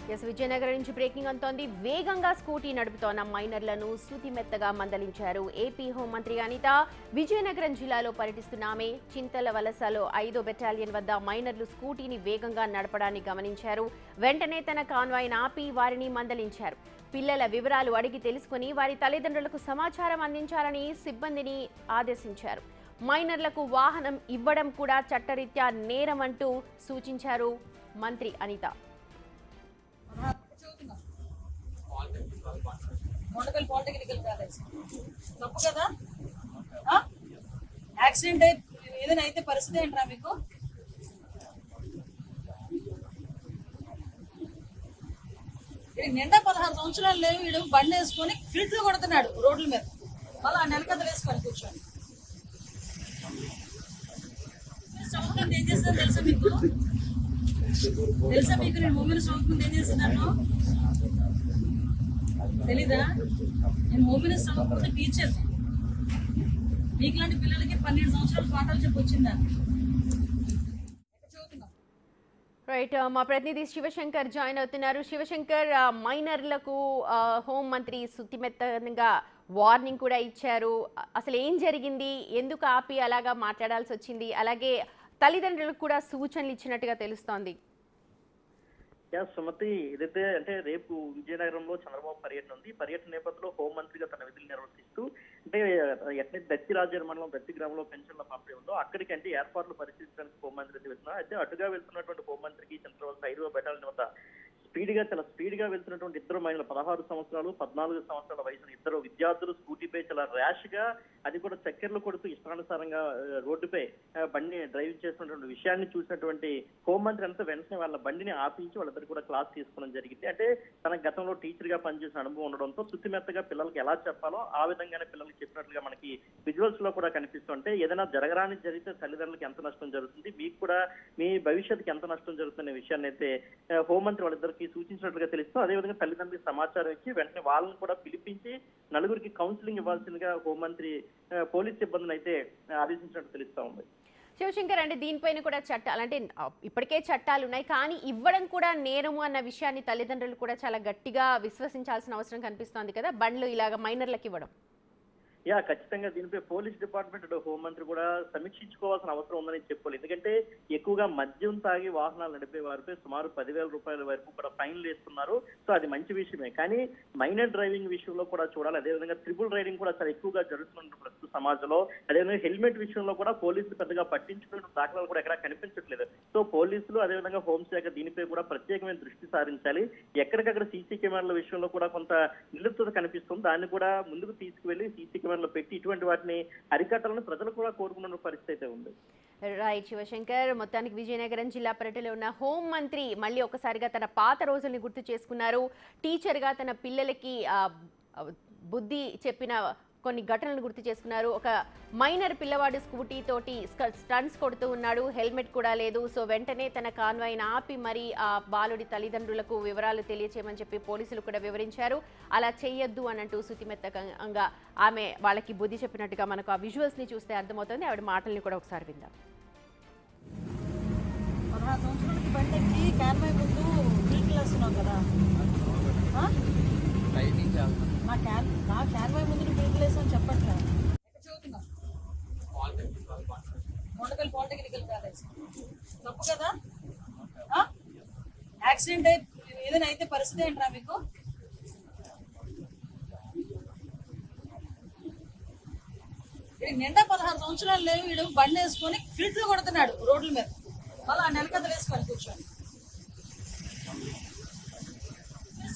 విజయనగరం నుంచి బ్రేకింగ్ అంతోంది. వేగంగా scooty నడుపుతోన్న మైనర్లను సుతిమెత్తగా మందలించారు AP హోంమంత్రి అనిత. విజయనగరం జిల్లాలో పర్యటిస్తున్న ఆమె చింతల వలసలో 5వ బెటాలియన్ వద్ద మైనర్లు స్కూటీని వేగంగా నడపడాన్ని గమనించారు. వెంటనే తన కాన్వాయ్ని ఆపి వారిని మందలించారు. పిల్లల వివరాలు అడిగి తెలుసుకుని వారి తల్లిదండ్రులకు సమాచారం అందించాలని సిబ్బందిని ఆదేశించారు. మైనర్లకు వాహనం ఇవ్వడం కూడా చట్టరీత్యా నేరం అంటూ సూచించారు మంత్రి అనిత. తప్పు కదా, యాక్సిడెంట్ ఏదైనా అయితే పరిస్థితి ఏంట్రా మీకు? నిండా 16 సంవత్సరాలు లేవు, వీడు బండి వేసుకొని ఫిల్ట్లు కొడుతున్నాడు రోడ్ల మీద, మళ్ళీ ఆ నెలకథలు వేసుకొని కూర్చోండి. చదువుకుంది ఏం చేస్తుందో తెలుసా మీకు? నేను మూవీలో చదువుకుంది ఏం చేస్తున్నాను తెలీదా? నేను మూవీలో చదువుకుంటే టీచర్. మీకులాంటి పిల్లలకి 12 సంవత్సరాలు పాఠాలు చెప్పి వచ్చిందా? రైట్, మా ప్రతినిధి శివశంకర్ జాయిన్ అవుతున్నారు. శివశంకర్, మైనర్లకు హోం మంత్రి సుతిమెత్తగా వార్నింగ్ కూడా ఇచ్చారు. అసలు ఏం జరిగింది, ఎందుకు ఆపి అలాగా మాట్లాడాల్సి వచ్చింది, అలాగే తల్లిదండ్రులకు కూడా సూచనలు ఇచ్చినట్టుగా తెలుస్తోంది. సుమతి, ఏదైతే అంటే రేపు విజయనగరంలో చంద్రబాబు పర్యటన ఉంది. పర్యటన నేపథ్యంలో హోంమంత్రిగా తన విధులు నిర్వర్తిస్తూ అంటే ఎట్లయితే దత్తి రాజేరు మండలం దత్తి గ్రామంలో పెన్షన్ల పంపిణీ ఉందో అక్కడికి అంటే ఏర్పాట్లు పరిశీలించడానికి హోంమంత్రి వెళ్తున్నారు. అయితే అటుగా వెళ్తున్నటువంటి హోంమంత్రికి చంద్రబాబు 5వ బెటాలియన్ వద్ద చాలా స్పీడ్గా వెళ్తున్నటువంటి ఇద్దరు మహిళలు 16 సంవత్సరాలు 14 సంవత్సరాల వయసున్న ఇద్దరు విద్యార్థులు స్కూటీపై చాలా ర్యాష్ గా, అది కూడా చక్కెర్లు కొడుతూ ఇష్టానుసారంగా రోడ్డుపై బండిని డ్రైవ్ చేస్తున్నటువంటి విషయాన్ని చూసినటువంటి హోంమంత్రి అంతా వెంటనే వాళ్ళ బండిని ఆపించి వాళ్ళిద్దరు కూడా క్లాస్ తీసుకోవడం జరిగింది. అంటే తన గతంలో టీచర్ గా పనిచేసిన అనుభవం ఉండడంతో శుతిమెత్తగా పిల్లలకి ఎలా చెప్పాలో ఆ విధంగానే పిల్లలకి చెప్పినట్లుగా మనకి విజువల్స్ లో కూడా కనిపిస్తుంటే, ఏదైనా జరగరాని జరిగితే తల్లిదండ్రులకు ఎంత నష్టం జరుగుతుంది, మీకు కూడా మీ భవిష్యత్తుకి ఎంత నష్టం జరుగుతున్న విషయాన్ని అయితే హోంమంత్రి వాళ్ళిద్దరికి సూచించినట్లుగా తెలుస్తూ, అదేవిధంగా తల్లిదండ్రులకు సమాచారం ఇచ్చి వెంటనే వాళ్ళని కూడా పిలిపించి నలుగురికి కౌన్సిలింగ్ ఇవ్వాల్సిందిగా హోంమంత్రి పోలీస్ సిబ్బందిని అయితే ఆదేశించినట్టు తెలుస్తా ఉంది. శివశంకర్, అంటే దీనిపైన కూడా చట్టాలు, అంటే ఇప్పటికే చట్టాలు ఉన్నాయి, కానీ ఇవ్వడం కూడా నేరము అన్న విషయాన్ని తల్లిదండ్రులు కూడా చాలా గట్టిగా విశ్వసించాల్సిన అవసరం కనిపిస్తోంది కదా, బండ్లు ఇలాగ మైనర్లకు ఇవ్వడం. ఖచ్చితంగా దీనిపై పోలీస్ డిపార్ట్మెంట్ హోంమంత్రి కూడా సమీక్షించుకోవాల్సిన అవసరం ఉందని చెప్పుకోవాలి. ఎందుకంటే ఎక్కువగా మద్యం తాగి వాహనాలు నడిపే వారిపై సుమారు 10,000 రూపాయల వరకు కూడా ఫైన్లు వేస్తున్నారు. సో అది మంచి విషయమే, కానీ మైనర్ డ్రైవింగ్ విషయంలో కూడా చూడాలి. అదేవిధంగా ట్రిపుల్ రైడింగ్ కూడా చాలా ఎక్కువగా జరుగుతున్న ప్రస్తుత సమాజంలో. అదేవిధంగా హెల్మెట్ విషయంలో కూడా పోలీసులు పెద్దగా పట్టించుకున్న దాఖలాలు కూడా ఎక్కడా కనిపించట్లేదు. సో పోలీసులు అదేవిధంగా హోంశాఖ దీనిపై కూడా ప్రత్యేకమైన దృష్టి సారించాలి. ఎక్కడికక్కడ సీసీ కెమెరాల విషయంలో కూడా కొంత నిర్లిప్తత కనిపిస్తుంది. దాన్ని కూడా ముందుకు తీసుకువెళ్లి సీసీ కెమెరాలో పెట్టి ఇటువంటి వాటిని అరికట్టాలని ప్రజలు కూడా కోరుకున్న పరిస్థితి ఉంది. రైట్ శివశంకర్, మొత్తానికి విజయనగరం జిల్లా పర్యటనలో ఉన్న హోం మంత్రి మళ్ళీ ఒకసారిగా తన పాత రోజుల్ని గుర్తు చేసుకున్నారు. టీచర్గా తన పిల్లలకి బుద్ధి చెప్పిన కొన్ని ఘటనలు గుర్తు చేసుకున్నారు. ఒక మైనర్ పిల్లవాడు స్కూటీ తోటి స్టంట్స్ కొడుతూ ఉన్నాడు, హెల్మెట్ కూడా లేదు. సో వెంటనే తన కాన్వాయ్ని ఆపి మరి ఆ బాలుడి తల్లిదండ్రులకు వివరాలు తెలియచేయమని చెప్పి పోలీసులు కూడా వివరించారు. అలా చెయ్యొద్దు అన్నట్టు శుతిమెత్తకంగా ఆమె వాళ్ళకి బుద్ధి చెప్పినట్టుగా మనకు ఆ విజువల్స్ని చూస్తే అర్థమవుతుంది. ఆవిడ మాటల్ని కూడా ఒకసారి విందాం. 16 సంవత్సరాలకి బండికి కాన్వాయ్ ముందు ఫిల్ట్లు వేస్తున్నాం కదా, నా కాన్వాయ్ ముందు ఫిల్ట్లు వేసాను చెప్పట్లే. మొండకల్ పాలిటెక్నికల్ కాలేజ్. తప్పు కదా, యాక్సిడెంట్ ఏదైనా అయితే పరిస్థితి ఏంట్రా మీకు? నిండా 16 సంవత్సరాలు లేవు, వీడు బండి వేసుకొని ఫిల్ట్లు కొడుతున్నాడు రోడ్ల మీద, మళ్ళీ ఆ నెలకథలు వేసుకొని కూర్చోండి.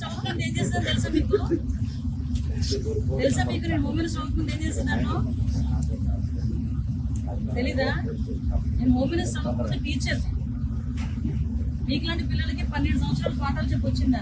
చదువుకుంది ఏం చేస్తుందో తెలుసా మీకు? నేను మూవీలో చదువుకుంది ఏం చేస్తున్నాను తెలీదా? నేను మూవీలో చదువుకుంటే టీచర్. మీకులాంటి పిల్లలకి 12 సంవత్సరాలు పాఠాలు చెప్పి వచ్చిందా?